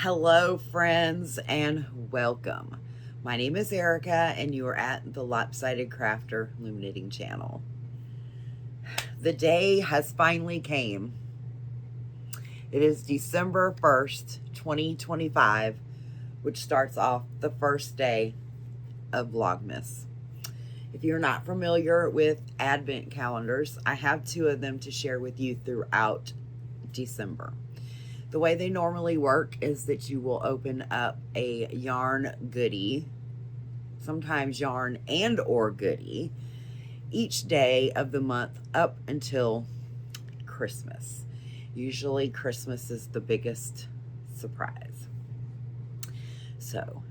Hello, friends, and welcome. My name is Erica, and you are at the Lopsided Crafter Loom Knitting channel. The day has finally came. It is December 1st, 2025, which starts off the first day of Vlogmas. If you're not familiar with Advent calendars, I have two of them to share with you throughout December. The way they normally work is that you will open up a yarn goodie, sometimes yarn and or goodie, each day of the month up until Christmas. Usually Christmas is the biggest surprise. So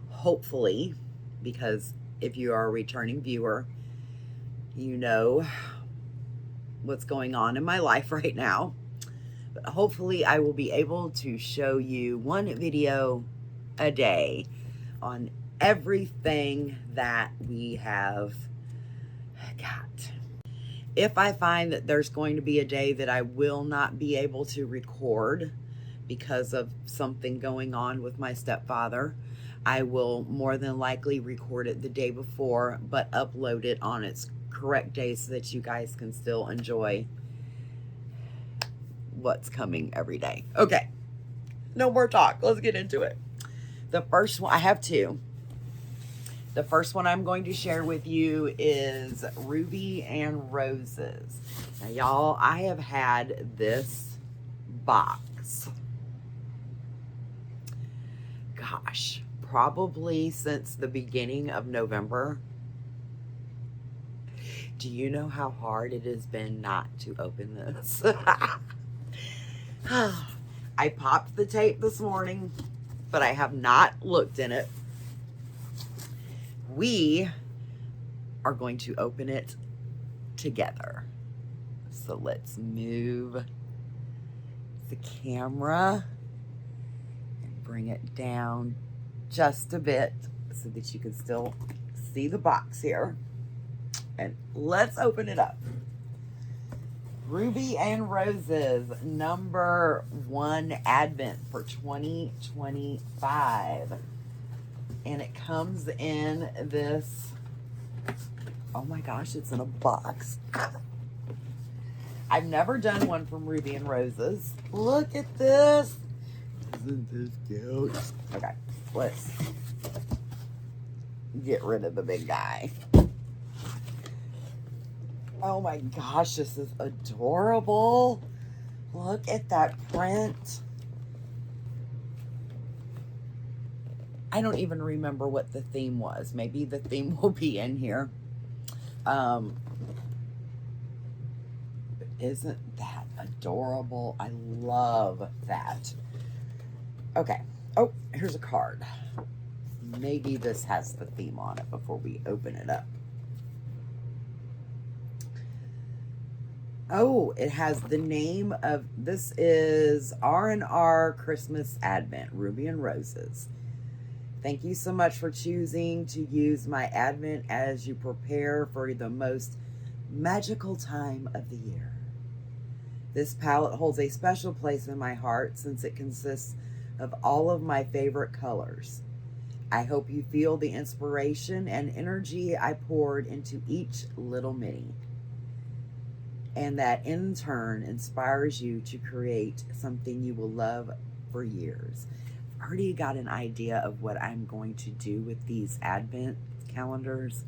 hopefully, because if you are a returning viewer, you know what's going on in my life right now. But hopefully I will be able to show you one video a day on everything that we have got. If I find that there's going to be a day that I will not be able to record because of something going on with my stepfather, I will more than likely record it the day before, but upload it on its correct day so that you guys can still enjoy what's coming every day. Okay, no more talk. Let's get into it. The first one, I have two. The first one I'm going to share with you is Ruby and Roses. Now, y'all, I have had this box, gosh, probably since the beginning of November. Do you know how hard it has been not to open this? I popped the tape this morning, but I have not looked in it. We are going to open it together. So let's move the camera and bring it down just a bit so that you can still see the box here. And let's open it up. Ruby and Roses, number 1 Advent for 2025. And it comes in this, oh my gosh, it's in a box. I've never done one from Ruby and Roses. Look at this. Isn't this cute? Okay, let's get rid of the big guy. Oh my gosh, this is adorable. Look at that print. I don't even remember what the theme was. Maybe the theme will be in here. But isn't that adorable? I love that. Okay. Oh, here's a card. Maybe this has the theme on it before we open it up. Oh, it has the name of, this is R&R Christmas Advent, Ruby and Roses. Thank you so much for choosing to use my Advent as you prepare for the most magical time of the year. This palette holds a special place in my heart since it consists of all of my favorite colors. I hope you feel the inspiration and energy I poured into each little mini, and that in turn inspires you to create something you will love for years. I've already got an idea of what I'm going to do with these Advent calendars,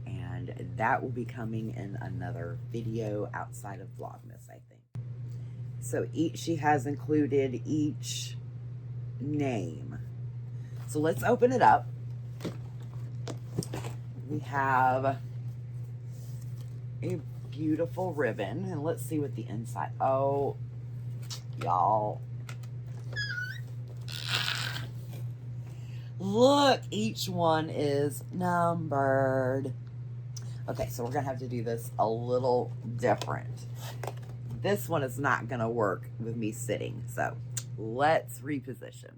and that will be coming in another video outside of Vlogmas, I think. So she has included each name. So let's open it up. We have a beautiful ribbon, and let's see what the inside, oh y'all, look, each one is numbered. Okay, so we're gonna have to do this a little different. This one is not gonna work with me sitting, so let's reposition.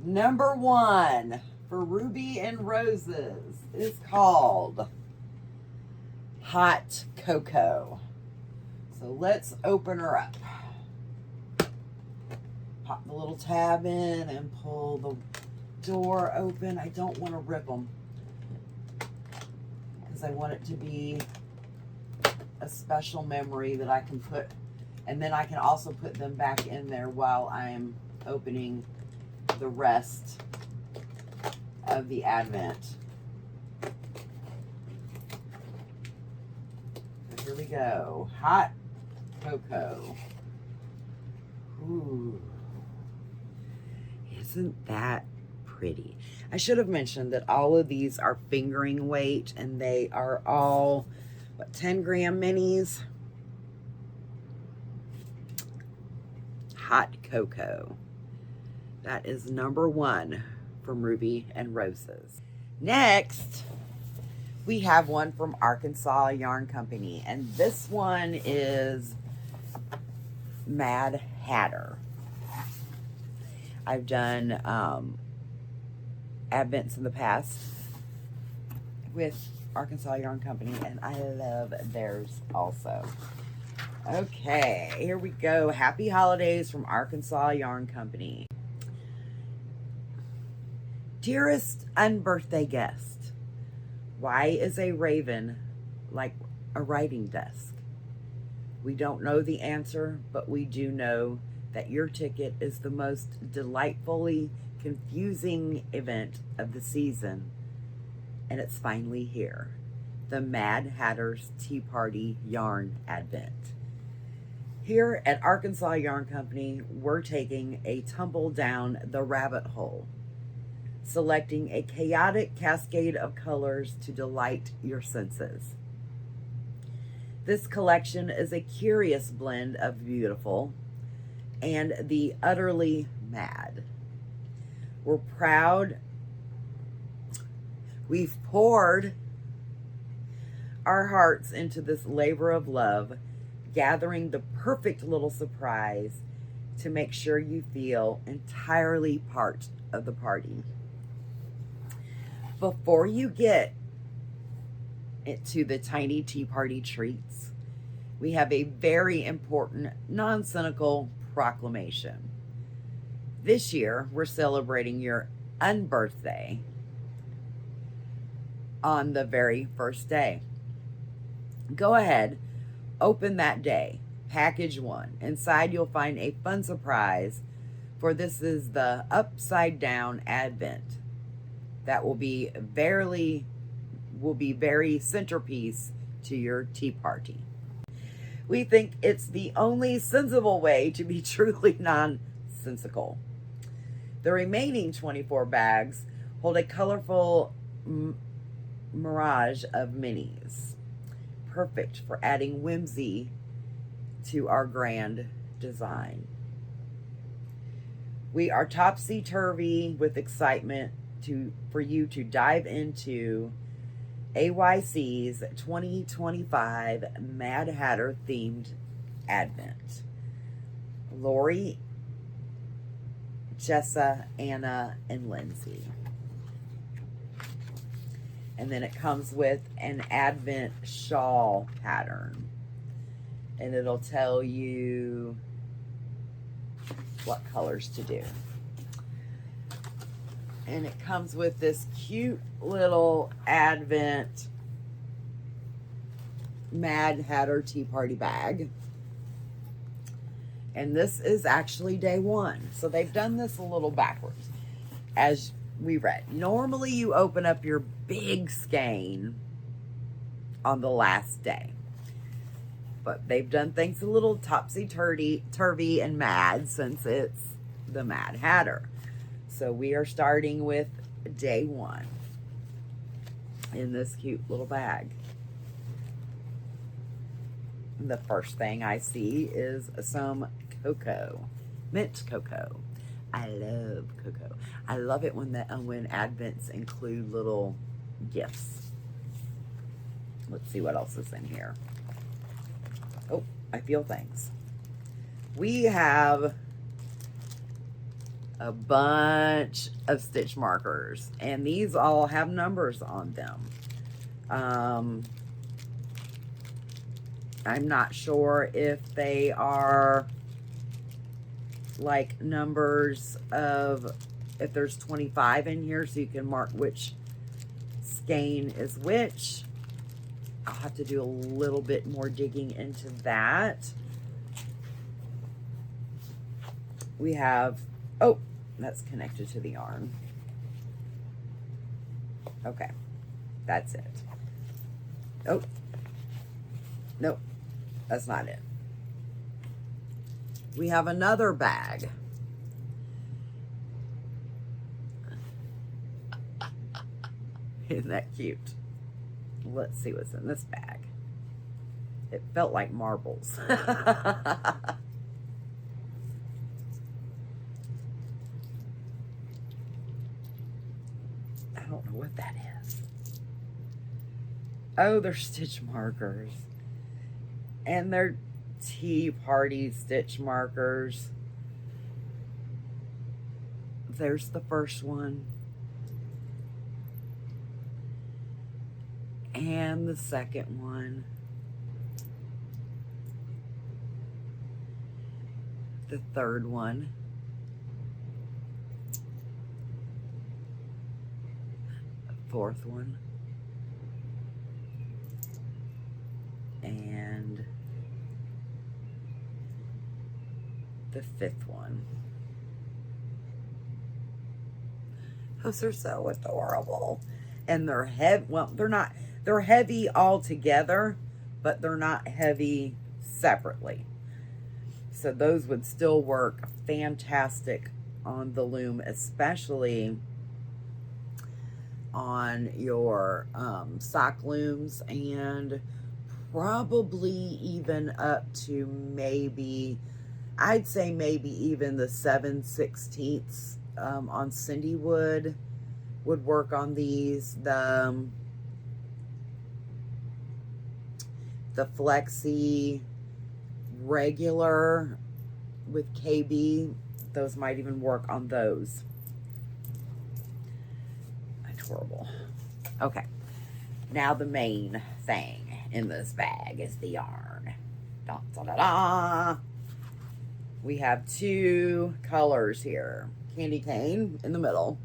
Number 1 for Ruby and Roses is called Hot Cocoa. So let's open her up. Pop the little tab in and pull the door open. I don't want to rip them because I want it to be a special memory that I can put, and then I can also put them back in there while I'm opening the rest of the Advent. So here we go. Hot cocoa. Ooh. Isn't that pretty? I should have mentioned that all of these are fingering weight, and they are all, what, 10-gram minis? Hot cocoa. That is number 1 from Ruby and Roses. Next, we have one from Arkansas Yarn Company, and this one is Mad Hatter. I've done Advents in the past with Arkansas Yarn Company, and I love theirs also. Okay, here we go. Happy Holidays from Arkansas Yarn Company. Dearest unbirthday guest, why is a raven like a writing desk? We don't know the answer, but we do know that your ticket is the most delightfully confusing event of the season, and it's finally here. The Mad Hatter's Tea Party Yarn Advent. Here at Arkansas Yarn Company, we're taking a tumble down the rabbit hole, selecting a chaotic cascade of colors to delight your senses. This collection is a curious blend of beautiful and the utterly mad. We're proud. We've poured our hearts into this labor of love, gathering the perfect little surprise to make sure you feel entirely part of the party. Before you get into the tiny tea party treats, we have a very important non-cynical proclamation. This year, we're celebrating your unbirthday on the very first day. Go ahead, open that day, package 1. Inside, you'll find a fun surprise, for this is the upside down Advent that will be very centerpiece to your tea party. We think it's the only sensible way to be truly nonsensical. The remaining 24 bags hold a colorful mirage of minis, perfect for adding whimsy to our grand design. We are topsy-turvy with excitement for you to dive into AYC's 2025 Mad Hatter themed Advent. Lori, Jessa, Anna, and Lindsay. And then it comes with an Advent shawl pattern. And it'll tell you what colors to do. And it comes with this cute little Advent Mad Hatter Tea Party bag. And this is actually day 1. So they've done this a little backwards, as we read. Normally you open up your big skein on the last day. But they've done things a little topsy-turvy and mad, since it's the Mad Hatter. So we are starting with day 1 in this cute little bag. The first thing I see is some cocoa, mint cocoa. I love cocoa. I love it when Advents include little gifts. Let's see what else is in here. Oh, I feel things. We have a bunch of stitch markers, and these all have numbers on them. I'm not sure if they are like numbers of, if there's 25 in here, so you can mark which skein is which. I'll have to do a little bit more digging into that. We have, oh, that's connected to the yarn. Okay, that's it. Oh, nope, that's not it. We have another bag. Isn't that cute? Let's see what's in this bag. It felt like marbles. I don't know what that is. Oh, they're stitch markers. And they're Tea Party stitch markers. There's the first one. And the second one. The third one. The fourth one. And the fifth one. Those are so adorable. And they're heavy. Well, they're heavy all together, but they're not heavy separately. So those would still work fantastic on the loom, especially on your sock looms, and probably even up to maybe, I'd say maybe even the 7/16 on Cindy would work on these. The Flexi regular with KB, those might even work on those. Adorable. Okay, now the main thing in this bag is the yarn. Da, da, da, da. We have two colors here. Candy cane in the middle.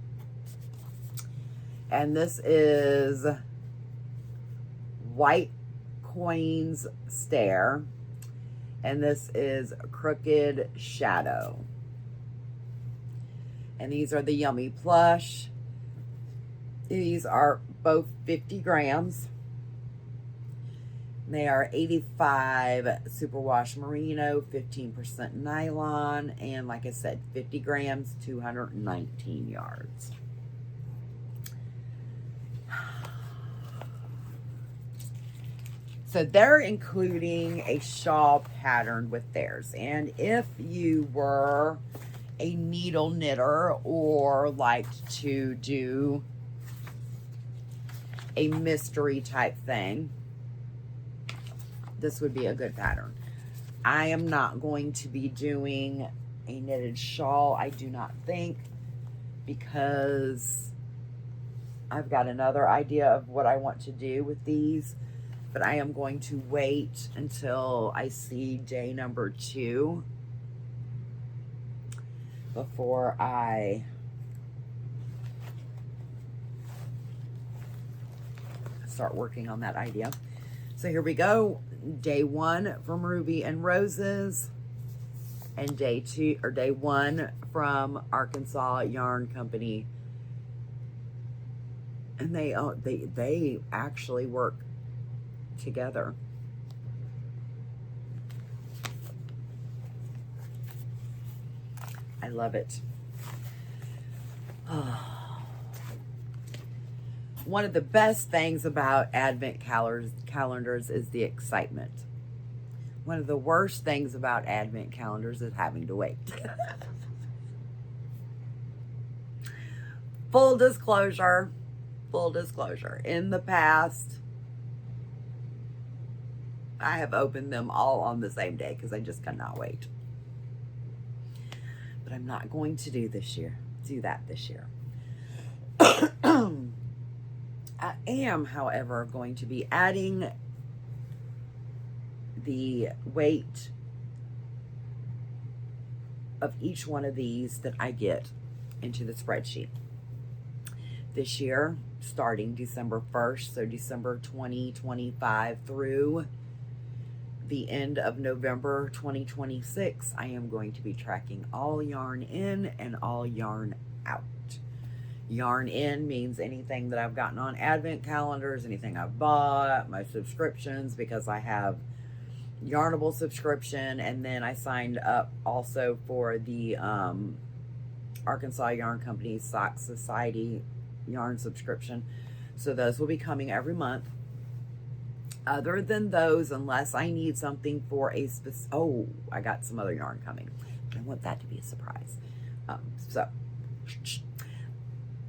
And this is White Coins Stare. And this is Crooked Shadow. And these are the Yummy Plush. These are both 50 grams. They are 85 superwash merino, 15% nylon, and like I said, 50 grams, 219 yards. So they're including a shawl pattern with theirs. And if you were a needle knitter or liked to do a mystery type thing, this would be a good pattern. I am not going to be doing a knitted shawl, I do not think, because I've got another idea of what I want to do with these. But I am going to wait until I see day number 2 before I start working on that idea. So here we go. Day 1 from Ruby and Roses, and day 1 from Arkansas Yarn Company. And they actually work together. I love it. Oh. One of the best things about Advent calendars is the excitement. One of the worst things about Advent calendars is having to wait. Full disclosure, in the past, I have opened them all on the same day because I just cannot wait. But I'm not going to do that this year. I am, however, going to be adding the weight of each one of these that I get into the spreadsheet. This year, starting December 1st, so December 2025 through the end of November 2026, I am going to be tracking all yarn in and all yarn out. Yarn in means anything that I've gotten on advent calendars, anything I've bought, my subscriptions, because I have Yarnable subscription, and then I signed up also for the Arkansas Yarn Company Sock Society yarn subscription. So those will be coming every month. Other than those, unless I need something for a specific, oh, I got some other yarn coming. I want that to be a surprise. So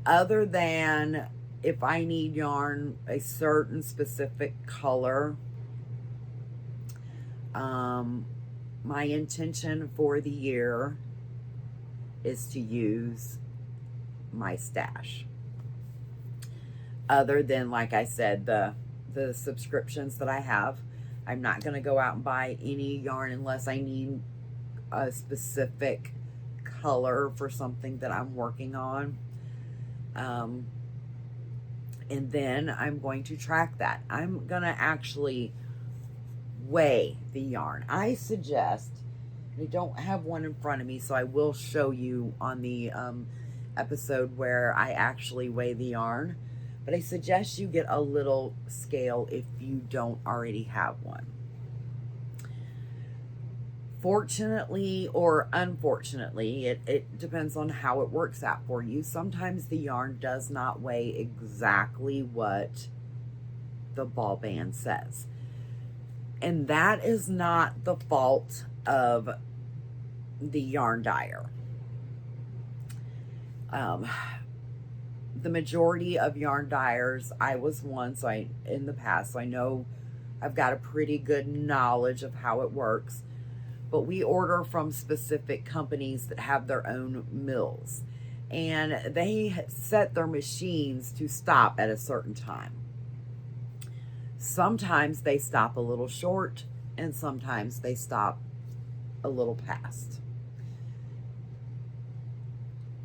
other than if I need yarn a certain specific color, my intention for the year is to use my stash. Other than, like I said, the subscriptions that I have, I'm not going to go out and buy any yarn unless I need a specific color for something that I'm working on. And then I'm going to track that. I'm going to actually weigh the yarn. I suggest, I don't have one in front of me, so I will show you on the episode where I actually weigh the yarn, but I suggest you get a little scale if you don't already have one. Fortunately or unfortunately, it depends on how it works out for you. Sometimes the yarn does not weigh exactly what the ball band says. And that is not the fault of the yarn dyer. The majority of yarn dyers, I was one, so in the past, so I know I've got a pretty good knowledge of how it works. But we order from specific companies that have their own mills. And they set their machines to stop at a certain time. Sometimes they stop a little short, and sometimes they stop a little past.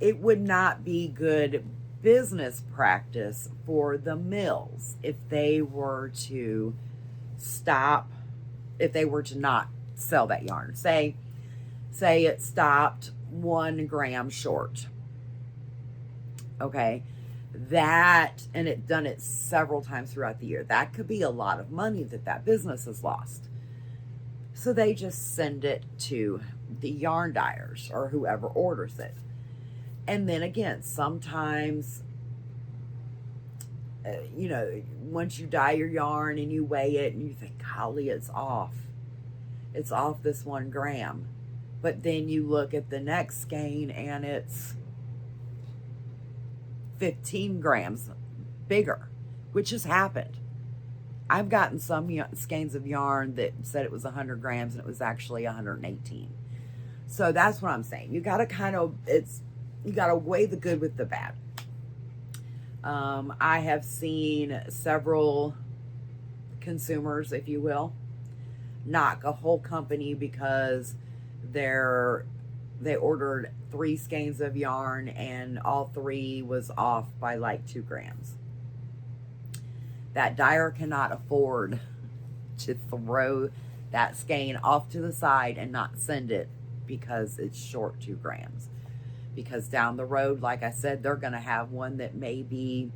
It would not be good business practice for the mills if they were to stop, if they were to not sell that yarn. Say it stopped 1 gram short. Okay. That, and it done it several times throughout the year, that could be a lot of money that business has lost. So they just send it to the yarn dyers or whoever orders it. And then again, sometimes, you know, once you dye your yarn and you weigh it and you think, golly, it's off this 1 gram. But then you look at the next skein and it's 15 grams bigger, which has happened. I've gotten some skeins of yarn that said it was 100 grams and it was actually 118. So that's what I'm saying. You got to you got to weigh the good with the bad. I have seen several consumers, if you will, knock a whole company because they ordered 3 skeins of yarn and all 3 was off by like 2 grams. That dyer cannot afford to throw that skein off to the side and not send it because it's short 2 grams. Because down the road, like I said, they're going to have one that may be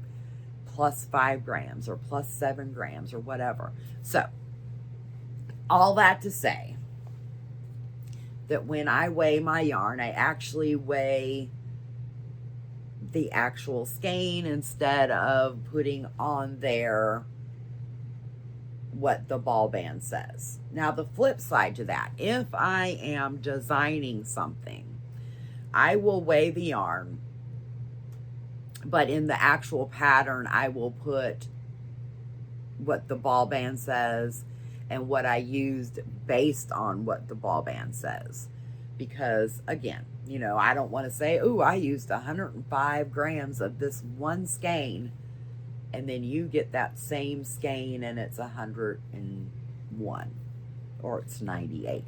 plus 5 grams or plus 7 grams or whatever. So, all that to say that when I weigh my yarn, I actually weigh the actual skein instead of putting on there what the ball band says. Now, the flip side to that, if I am designing something, I will weigh the yarn, but in the actual pattern, I will put what the ball band says and what I used based on what the ball band says. Because again, you know, I don't want to say, oh, I used 105 grams of this one skein, and then you get that same skein and it's 101 or it's 98.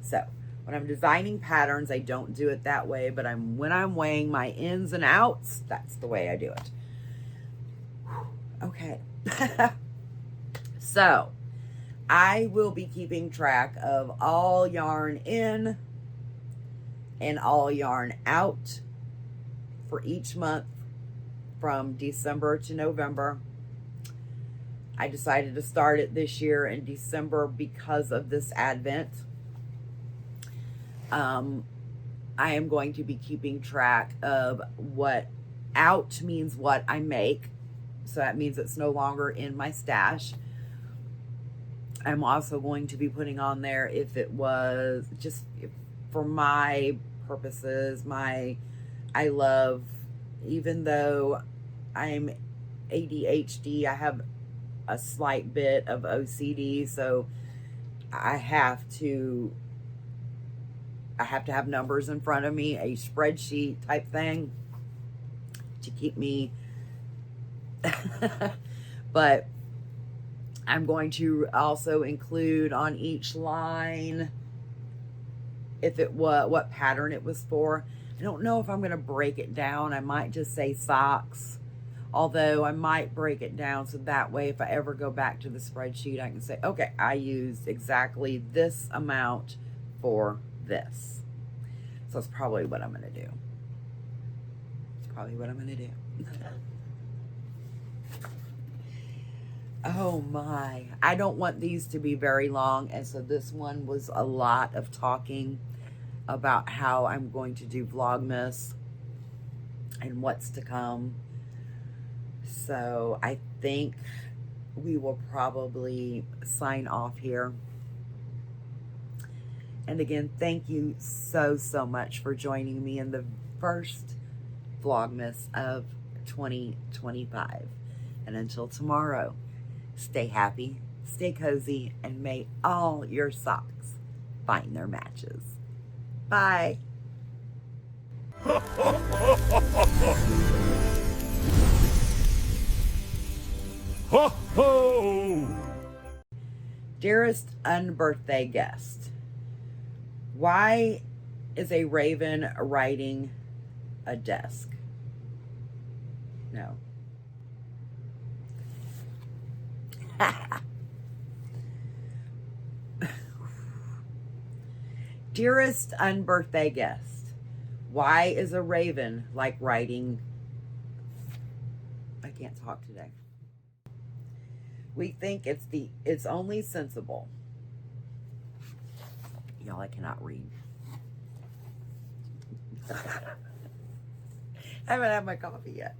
So when I'm designing patterns, I don't do it that way, but when I'm weighing my ins and outs, that's the way I do it. Okay. So I will be keeping track of all yarn in and all yarn out for each month from December to November. I decided to start it this year in December because of this Advent. I am going to be keeping track of what out means what I make. So that means it's no longer in my stash. I'm also going to be putting on there if it was just for my purposes, I love, even though I'm ADHD, I have a slight bit of OCD, so I have to have numbers in front of me, a spreadsheet type thing to keep me but I'm going to also include on each line if it was what pattern it was for. I don't know if I'm going to break it down. I might just say socks, although I might break it down so that way if I ever go back to the spreadsheet I can say, okay, I used exactly this amount for this. So that's probably what I'm going to do. It's probably what I'm going to do. Oh my, I don't want these to be very long, and so this one was a lot of talking about how I'm going to do Vlogmas and what's to come. So I think we will probably sign off here. And again, thank you so much for joining me in the first Vlogmas of 2025. And until tomorrow, stay happy, stay cozy, and may all your socks find their matches. Bye. Ho ho! Dearest unbirthday guest, why is a raven riding a desk? No. Dearest unbirthday guest, why is a raven like riding? I can't talk today. We think it's only sensible. Y'all, I cannot read. I haven't had my coffee yet.